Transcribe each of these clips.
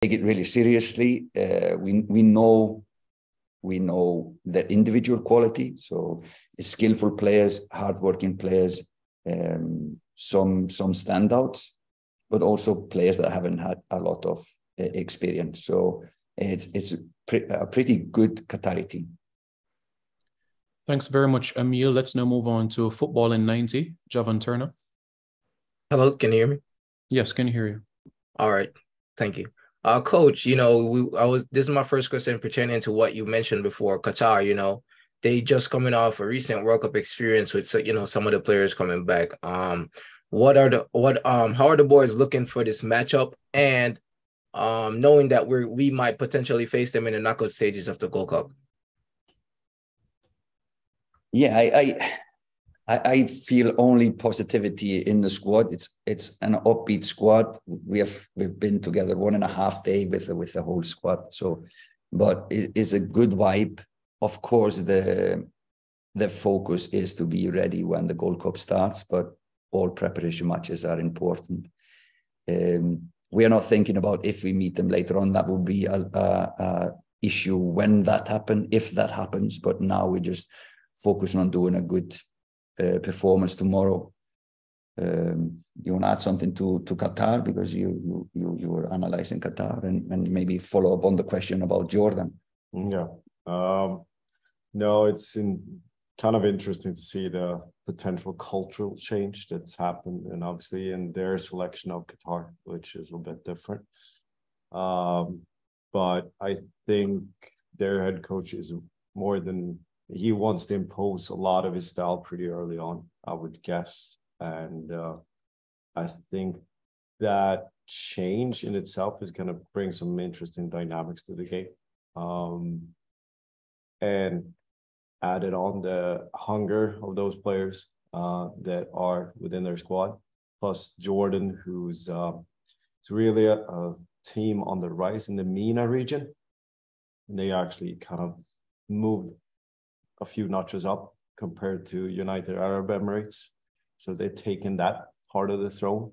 take it really seriously. We know their individual quality. So skillful players, hardworking players, some standouts, but also players that haven't had a lot of experience. So it's a pretty good Qatari team. Thanks very much, Emil. Let's now move on to football in 90. Javan Turner. Hello, can you hear me? Yes, can you hear you? All right, thank you. Coach, this is my first question pertaining to what you mentioned before, Qatar, they just coming off a recent World Cup experience with, some of the players coming back. How are the boys looking for this matchup, and knowing that we might potentially face them in the knockout stages of the Gold Cup? Yeah, I feel only positivity in the squad. It's an upbeat squad. We've been together 1.5 days with the whole squad. So, but it's a good vibe. Of course, the focus is to be ready when the Gold Cup starts, but all preparation matches are important. We are not thinking about if we meet them later on. That would be a issue when that happens, if that happens. But now we're just focusing on doing a good performance tomorrow. You want to add something to Qatar, because you were analyzing Qatar, and maybe follow up on the question about Jordan. Yeah. No, it's kind of interesting to see the potential cultural change that's happened, and obviously in their selection of Qatar, which is a bit different. But I think their head coach is he wants to impose a lot of his style pretty early on, I would guess. And I think that change in itself is going to bring some interesting dynamics to the game. And added on the hunger of those players that are within their squad, plus Jordan, who's it's really a team on the rise in the MENA region. And they actually kind of moved a few notches up compared to United Arab Emirates. So they've taken that part of the throne.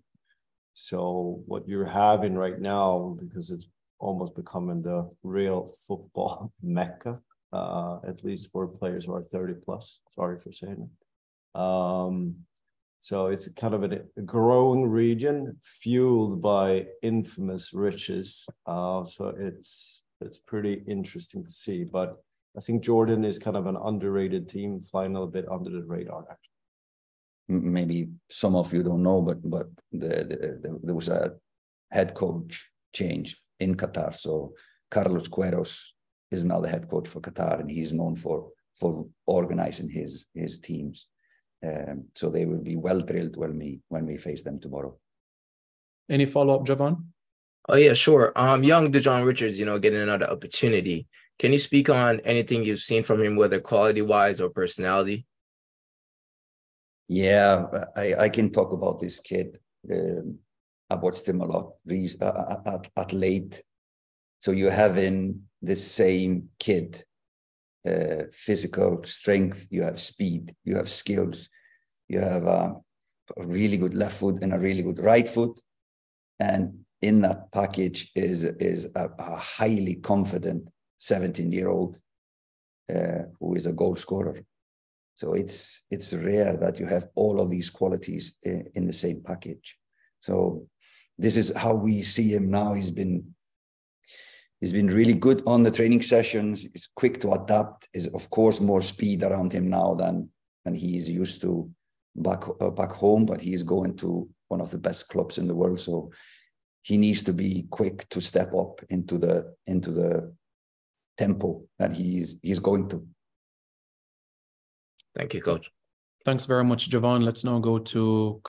So what you're having right now, because it's almost becoming the real football mecca, at least for players who are 30 plus, sorry for saying it. So it's kind of a growing region fueled by infamous riches. So it's pretty interesting to see. But I think Jordan is kind of an underrated team, flying a little bit under the radar, actually. Maybe some of you don't know, but there was a head coach change in Qatar. So Carlos Queiroz is now the head coach for Qatar, and he's known for organizing his teams. So they will be well drilled when we face them tomorrow. Any follow-up, Javan? Oh yeah, sure. Young Dujuan Richards, getting another opportunity. Can you speak on anything you've seen from him, whether quality-wise or personality? Yeah, I can talk about this kid. I watched him a lot at late. So you have in the same kid, physical strength, you have speed, you have skills, you have a really good left foot and a really good right foot. And in that package is a highly confident 17-year-old who is a goal scorer. So it's rare that you have all of these qualities in the same package. So this is how we see him now. He's been really good on the training sessions. He's quick to adapt. Is of course more speed around him now than he is used to back home. But he's going to one of the best clubs in the world, so he needs to be quick to step up into the tempo that he's going to. Thank you, Coach. Thanks very much, Javan. Let's now go to